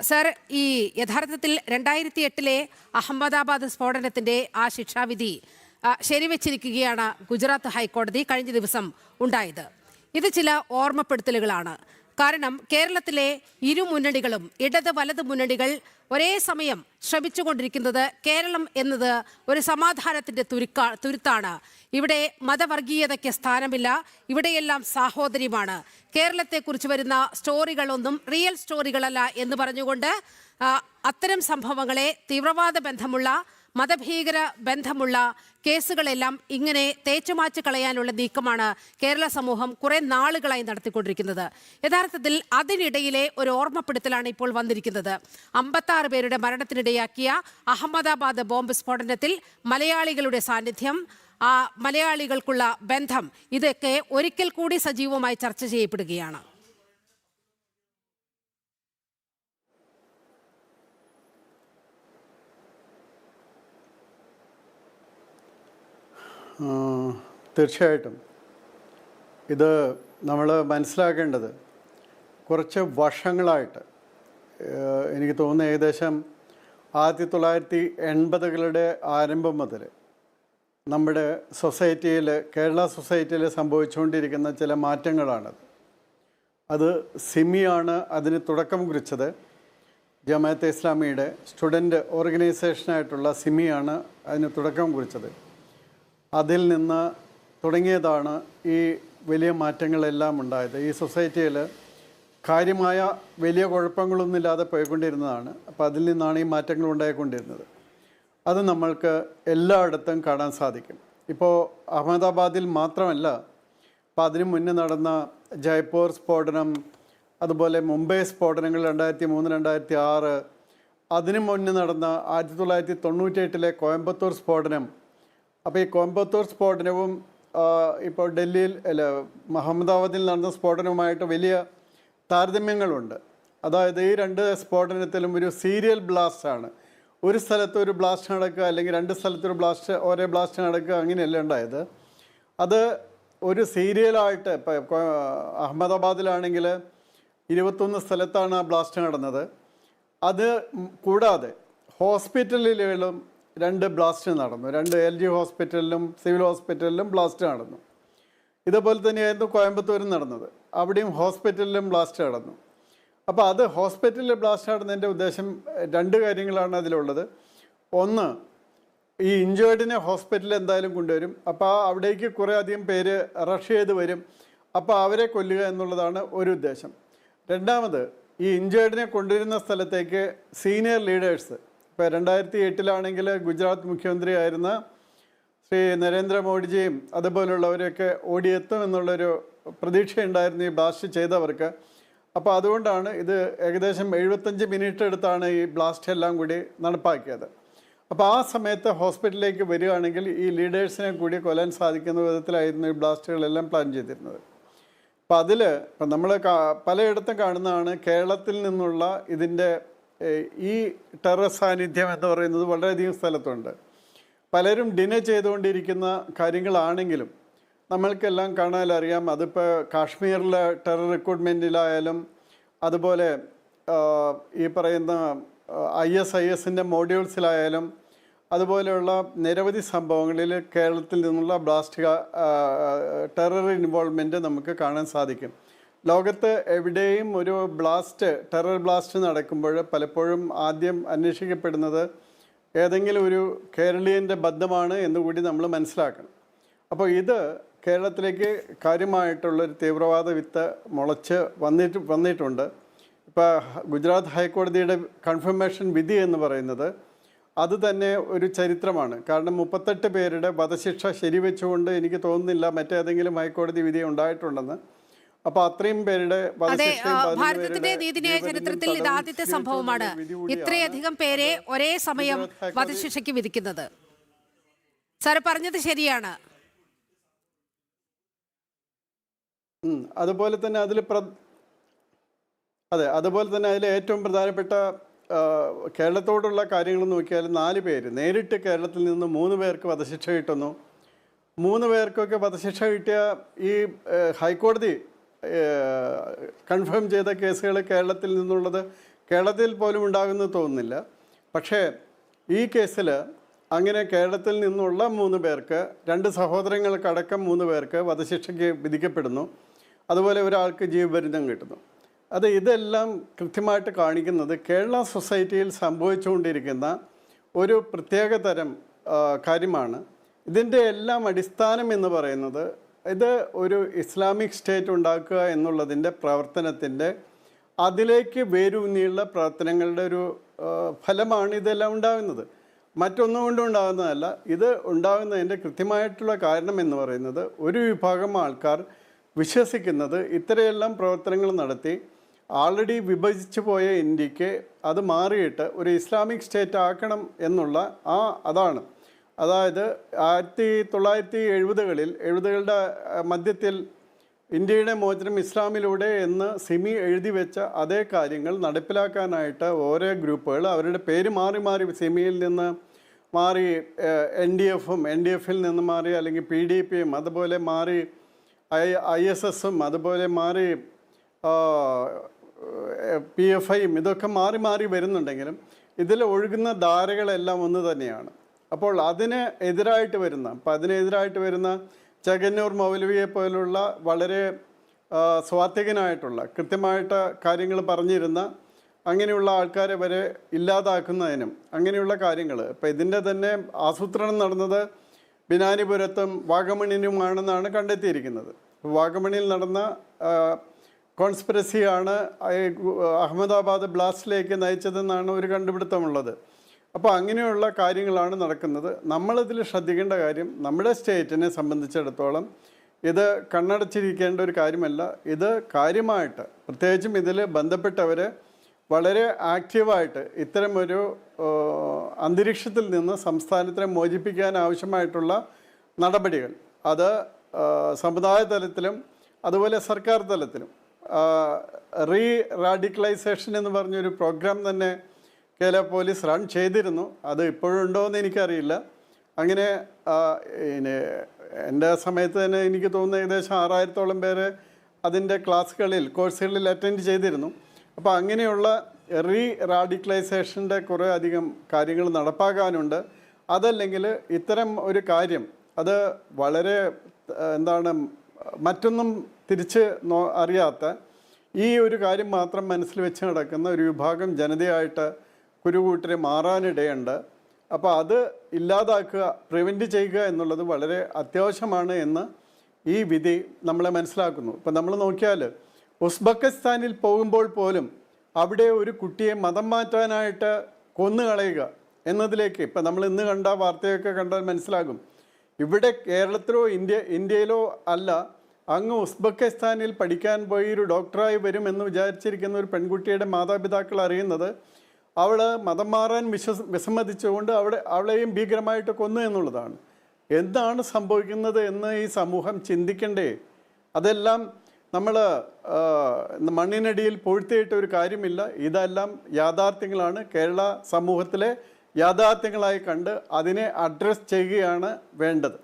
Sir, ഈ യഥാർത്ഥത്തിൽ 2008 അഹമ്മദാബാദ് സ്ഫോടനത്തിന്റെ ആ ശിക്ഷാവിധി ശരിവെച്ചിരിക്കുകയാണ് ഗുജറാത്ത് ഹൈക്കോടതി കഴിഞ്ഞ ദിവസം ഉണ്ടായത്. ഇത് ചില ഓർമ്മപ്പെടുത്തലുകളാണ്. കാരണം കേരളത്തിലെ ഇരു മുന്നണികളും, ഇടത് വലത് മുന്നണികൾ ഒരേ സമയം ശ്രമിച്ചുകൊണ്ടിരിക്കുന്നത് കേരളം എന്നത് ഒരു സമാധാനത്തിന്റെ തുരുത്താണ്. ഇവിടെ മതവർഗീയതയ്ക്ക് സ്ഥാനമില്ല, ഇവിടെയെല്ലാം സാഹോദര്യമാണ്. കേരളത്തെക്കുറിച്ച് വരുന്ന സ്റ്റോറികളൊന്നും റിയൽ സ്റ്റോറികളല്ല എന്ന് പറഞ്ഞുകൊണ്ട് അത്തരം സംഭവങ്ങളെ തീവ്രവാദ ബന്ധമുള്ള, മതഭീകര ബന്ധമുള്ള കേസുകളെല്ലാം ഇങ്ങനെ തേച്ചുമാച്ച് കളയാനുള്ള നീക്കമാണ് കേരള സമൂഹം കുറെ നാളുകളായി നടത്തിക്കൊണ്ടിരിക്കുന്നത്. യഥാർത്ഥത്തിൽ അതിനിടയിലെ ഒരു ഓർമ്മപ്പെടുത്തലാണ് ഇപ്പോൾ വന്നിരിക്കുന്നത്. 56 പേരുടെ മരണത്തിനിടയാക്കിയ അഹമ്മദാബാദ് ബോംബ് സ്ഫോടനത്തിൽ മലയാളികളുടെ സാന്നിധ്യം, മലയാളികൾക്കുള്ള ബന്ധം, ഇതൊക്കെ ഒരിക്കൽ കൂടി സജീവമായി ചർച്ച ചെയ്യപ്പെടുകയാണ്. തീർച്ചയായിട്ടും ഇത് നമ്മൾ മനസ്സിലാക്കേണ്ടത് കുറച്ച് വർഷങ്ങളായിട്ട്, എനിക്ക് തോന്നുന്നു ഏകദേശം 1980കളുടെ ആരംഭം മുതൽ നമ്മുടെ സൊസൈറ്റിയിൽ, കേരള സൊസൈറ്റിയിൽ സംഭവിച്ചുകൊണ്ടിരിക്കുന്ന ചില മാറ്റങ്ങളാണത്. അത് സിമിയാണ് അതിന് തുടക്കം കുറിച്ചത്. ജമാഅത്തെ ഇസ്ലാമിയുടെ സ്റ്റുഡൻറ്റ് ഓർഗനൈസേഷനായിട്ടുള്ള സിമിയാണ് അതിന് തുടക്കം കുറിച്ചത്. അതിൽ നിന്ന് തുടങ്ങിയതാണ് ഈ വലിയ മാറ്റങ്ങളെല്ലാം ഉണ്ടായത്. ഈ സൊസൈറ്റിയിൽ കാര്യമായ വലിയ കുഴപ്പങ്ങളൊന്നുമില്ലാതെ പോയിക്കൊണ്ടിരുന്നതാണ്. അപ്പോൾ അതിൽ നിന്നാണ് ഈ മാറ്റങ്ങൾ ഉണ്ടായിക്കൊണ്ടിരുന്നത്. അത് നമ്മൾക്ക് എല്ലായിടത്തും കാണാൻ സാധിക്കും. ഇപ്പോൾ അഹമ്മദാബാദിൽ മാത്രമല്ല, അപ്പോൾ അതിനു മുന്നേ നടന്ന ജയ്പൂർ സ്ഫോടനം, അതുപോലെ മുംബൈ സ്ഫോടനങ്ങൾ 2003, 2006, അതിനു മുന്നേ നടന്ന 1998 കോയമ്പത്തൂർ സ്ഫോടനം. അപ്പോൾ ഈ കോയമ്പത്തൂർ സ്ഫോടനവും ഇപ്പോൾ ഡൽഹിയിൽ അഹമ്മദാബാദിൽ നടന്ന സ്ഫോടനവുമായിട്ട് വലിയ താരതമ്യങ്ങളുണ്ട്. അതായത് ഈ രണ്ട് സ്ഫോടനത്തിലും ഒരു സീരിയൽ ബ്ലാസ്റ്റാണ്. ഒരു സ്ഥലത്ത് ഒരു ബ്ലാസ്റ്റ് നടക്കുക, അല്ലെങ്കിൽ രണ്ട് സ്ഥലത്തൊരു ഒരേ ബ്ലാസ്റ്റ് നടക്കുക, അങ്ങനെയല്ല ഉണ്ടായത്. അത് ഒരു സീരിയലായിട്ട്, ഇപ്പോൾ അഹമ്മദാബാദിലാണെങ്കിൽ 21 സ്ഥലത്താണ് ആ ബ്ലാസ്റ്റ് നടന്നത്. അത് കൂടാതെ ഹോസ്പിറ്റലുകളിലും 2 ബ്ലാസ്റ്റ് നടന്നു. 2 LG ഹോസ്പിറ്റലിലും സിവിൽ ഹോസ്പിറ്റലിലും ബ്ലാസ്റ്റ് നടന്നു. ഇതുപോലെ തന്നെയായിരുന്നു കോയമ്പത്തൂരിൽ നടന്നത്. അവിടെയും ഹോസ്പിറ്റലിലും ബ്ലാസ്റ്റ് നടന്നു. അപ്പോൾ അത് ഹോസ്പിറ്റലിൽ ബ്ലാസ്റ്റ് നടന്നതിൻ്റെ ഉദ്ദേശം 2 കാര്യങ്ങളാണ് അതിലുള്ളത്. ഒന്ന്, ഈ ഇഞ്ചേർഡിനെ ഹോസ്പിറ്റലിൽ എന്തായാലും കൊണ്ടുവരും. അപ്പോൾ അവിടേക്ക് കുറേ അധികം പേര് റഷ് ചെയ്ത് വരും. അപ്പോൾ അവരെ കൊല്ലുക എന്നുള്ളതാണ് ഒരു ഉദ്ദേശം. രണ്ടാമത്, ഈ ഇഞ്ചേർഡിനെ കൊണ്ടുവരുന്ന സ്ഥലത്തേക്ക് സീനിയർ ലീഡേഴ്സ്, ഇപ്പോൾ 2008 ഗുജറാത്ത് മുഖ്യമന്ത്രി ആയിരുന്ന ശ്രീ നരേന്ദ്രമോദിജിയും അതുപോലുള്ളവരെയൊക്കെ ഓടിയെത്തും എന്നുള്ളൊരു പ്രതീക്ഷയുണ്ടായിരുന്നു ഈ ബ്ലാസ്റ്റ് ചെയ്തവർക്ക്. അപ്പോൾ അതുകൊണ്ടാണ് ഇത് ഏകദേശം 75 മിനിറ്റ് എടുത്താണ് ഈ ബ്ലാസ്റ്റ് എല്ലാം കൂടി നടപ്പാക്കിയത്. അപ്പോൾ ആ സമയത്ത് ഹോസ്പിറ്റലിലേക്ക് വരികയാണെങ്കിൽ ഈ ലീഡേഴ്സിനെ കൂടി കൊല്ലാൻ സാധിക്കുന്ന വിധത്തിലായിരുന്നു ഈ ബ്ലാസ്റ്റുകളെല്ലാം പ്ലാൻ ചെയ്തിരുന്നത്. അപ്പോൾ അതിൽ ഇപ്പം നമ്മൾ പലയിടത്തും കാണുന്നതാണ് കേരളത്തിൽ നിന്നുള്ള ഇതിൻ്റെ ഈ ടെറർ സാന്നിധ്യം എന്ന് പറയുന്നത് വളരെയധികം സ്ഥലത്തുണ്ട്. പലരും ഡിനേ ചെയ്തുകൊണ്ടിരിക്കുന്ന കാര്യങ്ങളാണെങ്കിലും നമ്മൾക്കെല്ലാം കാണാനറിയാം. അതിപ്പോൾ കാശ്മീരിലെ ടെറർ റിക്രൂട്ട്മെൻറ്റിലായാലും, അതുപോലെ ഈ പറയുന്ന ISISൻ്റെ മോഡ്യൂൾസിലായാലും, അതുപോലെയുള്ള നിരവധി സംഭവങ്ങളിൽ കേരളത്തിൽ നിന്നുള്ള ടെറർ ഇൻവോൾവ്മെൻറ്റ് നമുക്ക് കാണാൻ സാധിക്കും. ലോകത്ത് എവിടെയും ഒരു ടെറർ ബ്ലാസ്റ്റ് നടക്കുമ്പോൾ പലപ്പോഴും ആദ്യം അന്വേഷിക്കപ്പെടുന്നത് ഏതെങ്കിലും ഒരു കേരളീയൻ്റെ ബദ്ധമാണ് എന്നുകൂടി നമ്മൾ മനസ്സിലാക്കണം. അപ്പോൾ ഇത് കേരളത്തിലേക്ക് കാര്യമായിട്ടുള്ളൊരു തീവ്രവാദ വിത്ത് മുളച്ച് വന്നിട്ടുണ്ട്. ഇപ്പോൾ ഗുജറാത്ത് ഹൈക്കോടതിയുടെ കൺഫർമേഷൻ വിധി എന്ന് പറയുന്നത് അത് തന്നെ ഒരു ചരിത്രമാണ്. കാരണം 38 പേരുടെ വധശിക്ഷ ശരിവെച്ചുകൊണ്ട് എനിക്ക് തോന്നുന്നില്ല മറ്റേതെങ്കിലും ഹൈക്കോടതി വിധി ഉണ്ടായിട്ടുണ്ടെന്ന്. അപ്പോൾ അത്രയും പേരുടെ ഭാരതത്തിന്റെ നീതിന്യായ ചരിത്രത്തിൽ ഇത് ആദ്യത്തെ സംഭവമാണ് ഇത്രയധികം പേരെ ഒരേ സമയം വധശിക്ഷയ്ക്ക് വിധിക്കുന്നത്. സാർ പറഞ്ഞത് ശരിയാണ്. അതുപോലെ തന്നെ അതിൽ ഏറ്റവും പ്രധാനപ്പെട്ട കേരളത്തോടുള്ള കാര്യങ്ങൾ നോക്കിയാൽ 4 പേര് നേരിട്ട് കേരളത്തിൽ നിന്ന് 3 പേർക്ക് വധശിക്ഷ കിട്ടുന്നു. 3 പേർക്കൊക്കെ വധശിക്ഷ കിട്ടിയ ഈ ഹൈക്കോടതി കൺഫേം ചെയ്ത കേസുകൾ കേരളത്തിൽ നിന്നുള്ളത് കേരളത്തിൽ പോലും ഉണ്ടാകുമെന്ന് തോന്നുന്നില്ല. പക്ഷേ ഈ കേസിൽ അങ്ങനെ കേരളത്തിൽ നിന്നുള്ള 3 പേർക്ക്, 2 സഹോദരങ്ങൾക്കടക്കം 3 പേർക്ക് വധശിക്ഷയ്ക്ക് വിധിക്കപ്പെടുന്നു. അതുപോലെ ഒരാൾക്ക് ജീവപര്യന്തം കിട്ടുന്നു. ഇതെല്ലാം കൃത്യമായിട്ട് കാണിക്കുന്നത് കേരള സൊസൈറ്റിയിൽ സംഭവിച്ചുകൊണ്ടിരിക്കുന്ന ഒരു പ്രത്യേക തരം കാര്യമാണ്. ഇതിൻ്റെ എല്ലാം അടിസ്ഥാനം എന്ന് പറയുന്നത് ഇത് ഒരു ഇസ്ലാമിക് സ്റ്റേറ്റ് ഉണ്ടാക്കുക എന്നുള്ളതിൻ്റെ പ്രവർത്തനത്തിൻ്റെ അതിലേക്ക് വേരൂന്നിയുള്ള പ്രവർത്തനങ്ങളുടെ ഒരു ഫലമാണ് ഇതെല്ലാം ഉണ്ടാകുന്നത്. മറ്റൊന്നും കൊണ്ടും ഉണ്ടാകുന്നതല്ല. ഇത് ഉണ്ടാകുന്നതിൻ്റെ കൃത്യമായിട്ടുള്ള കാരണം എന്ന് പറയുന്നത് ഒരു വിഭാഗം ആൾക്കാർ വിശ്വസിക്കുന്നത് ഇത്രയെല്ലാം പ്രവർത്തനങ്ങൾ നടത്തി ആൾറെഡി വിഭജിച്ചു പോയ ഇന്ത്യക്ക് അത് മാറിയിട്ട് ഒരു ഇസ്ലാമിക് സ്റ്റേറ്റ് ആക്കണം എന്നുള്ള അതാണ്. അതായത് 1970കളുടെ മധ്യത്തിൽ ഇന്ത്യയുടെ മോചനം ഇസ്ലാമിലൂടെ എന്ന് സിമി എഴുതി വെച്ച അതേ കാര്യങ്ങൾ നടപ്പിലാക്കാനായിട്ട് ഓരോ ഗ്രൂപ്പുകൾ അവരുടെ പേര് മാറി മാറി സിമിയിൽ നിന്ന് മാറി NDF-ൽ നിന്ന് മാറി, അല്ലെങ്കിൽ PDPയും അതുപോലെ മാറി ISSും അതുപോലെ മാറി PFIയും ഇതൊക്കെ മാറി മാറി വരുന്നുണ്ടെങ്കിലും ഇതിൽ ഒഴുകുന്ന ധാരകളെല്ലാം ഒന്ന് തന്നെയാണ്. അപ്പോൾ അതിനെതിരായിട്ട് വരുന്ന ചകന്നൂർ മൗലവിയെ പോലുള്ള വളരെ സ്വാത്വികനായിട്ടുള്ള കൃത്യമായിട്ട് കാര്യങ്ങൾ പറഞ്ഞിരുന്ന അങ്ങനെയുള്ള ആൾക്കാരെ വരെ ഇല്ലാതാക്കുന്നതിനും അങ്ങനെയുള്ള കാര്യങ്ങൾ ഇപ്പം ഇതിൻ്റെ തന്നെ ആസൂത്രണം നടന്നത് ബിനാനിപുരത്തും വാഗമണിനുമാണെന്നാണ് കണ്ടെത്തിയിരിക്കുന്നത്. വാഗമണിയിൽ നടന്ന കോൺസ്പിറസിയാണ് അഹമ്മദാബാദ് ബ്ലാസ്റ്റിലേക്ക് നയിച്ചതെന്നാണ് ഒരു കണ്ടുപിടുത്തമുള്ളത്. അപ്പോൾ അങ്ങനെയുള്ള കാര്യങ്ങളാണ് നടക്കുന്നത്. നമ്മളിതിൽ ശ്രദ്ധിക്കേണ്ട കാര്യം, നമ്മുടെ സ്റ്റേറ്റിനെ സംബന്ധിച്ചിടത്തോളം ഇത് കണ്ണടച്ചിരിക്കേണ്ട ഒരു കാര്യമല്ല. ഇത് കാര്യമായിട്ട് പ്രത്യേകിച്ചും ഇതിൽ ബന്ധപ്പെട്ടവർ വളരെ ആക്റ്റീവായിട്ട് ഇത്തരമൊരു അന്തരീക്ഷത്തിൽ നിന്ന് സംസ്ഥാനത്തിനെ മോചിപ്പിക്കാൻ ആവശ്യമായിട്ടുള്ള നടപടികൾ അത് സമുദായ തലത്തിലും അതുപോലെ സർക്കാർ തലത്തിലും റാഡിക്കലൈസേഷൻ എന്ന് പറഞ്ഞൊരു പ്രോഗ്രാം തന്നെ കേരള പോലീസ് റൺ ചെയ്തിരുന്നു. അത് ഇപ്പോഴുണ്ടോ എന്ന് എനിക്കറിയില്ല. അങ്ങനെ എൻ്റെ സമയത്ത് തന്നെ എനിക്ക് തോന്നുന്നു ഏകദേശം 6000-ഓളം പേര് അതിൻ്റെ കോഴ്സുകളിൽ അറ്റൻഡ് ചെയ്തിരുന്നു. അപ്പോൾ അങ്ങനെയുള്ള റാഡിക്കലൈസേഷൻ്റെ കുറേ അധികം കാര്യങ്ങൾ നടപ്പാക്കാനുണ്ട്. അതല്ലെങ്കിൽ ഇത്തരം ഒരു കാര്യം അത് വളരെ മറ്റൊന്നും തിരിച്ച് അറിയാത്ത ഈ ഒരു കാര്യം മാത്രം മനസ്സിൽ വെച്ച് നടക്കുന്ന ഒരു വിഭാഗം ജനതയായിട്ട് കുരുകൂട്ടരെ മാറാനിടയുണ്ട്. അപ്പോൾ അത് ഇല്ലാതാക്കുക, പ്രിവെൻറ്റ് ചെയ്യുക എന്നുള്ളത് വളരെ അത്യാവശ്യമാണ് എന്ന് ഈ വിധി നമ്മളെ മനസ്സിലാക്കുന്നു. ഇപ്പം നമ്മൾ നോക്കിയാൽ ഉസ്ബെക്കിസ്ഥാനിൽ പോകുമ്പോൾ പോലും അവിടെ ഒരു കുട്ടിയെ മതം മാറ്റാനായിട്ട് കൊന്നുകളയുക എന്നതിലേക്ക് ഇപ്പം നമ്മൾ ഇന്ന് കണ്ട വാർത്തയൊക്കെ കണ്ടാൽ മനസ്സിലാകും. ഇവിടെ കേരളത്തിലോ ഇന്ത്യയിലോ അല്ല, അങ്ങ് ഉസ്ബെക്കിസ്ഥാനിൽ പഠിക്കാൻ പോയി ഒരു ഡോക്ടറായി വരുമെന്ന് വിചാരിച്ചിരിക്കുന്ന ഒരു പെൺകുട്ടിയുടെ മാതാപിതാക്കൾ അറിയുന്നത് അവൾ മതം മാറാൻ വിസമ്മതിച്ചുകൊണ്ട് അവളെയും ഭീകരമായിട്ട് കൊന്നു എന്നുള്ളതാണ്. എന്താണ് സംഭവിക്കുന്നത് എന്ന് ഈ സമൂഹം ചിന്തിക്കണ്ടേ? അതെല്ലാം നമ്മൾ മണ്ണിനടിയിൽ പൂഴ്ത്തിയിട്ട് ഒരു കാര്യമില്ല. ഇതെല്ലാം യാഥാർത്ഥ്യങ്ങളാണ്. കേരള സമൂഹത്തിലെ യാഥാർത്ഥ്യങ്ങളായി കണ്ട് അതിനെ അഡ്രസ്സ് ചെയ്യുകയാണ് വേണ്ടത്.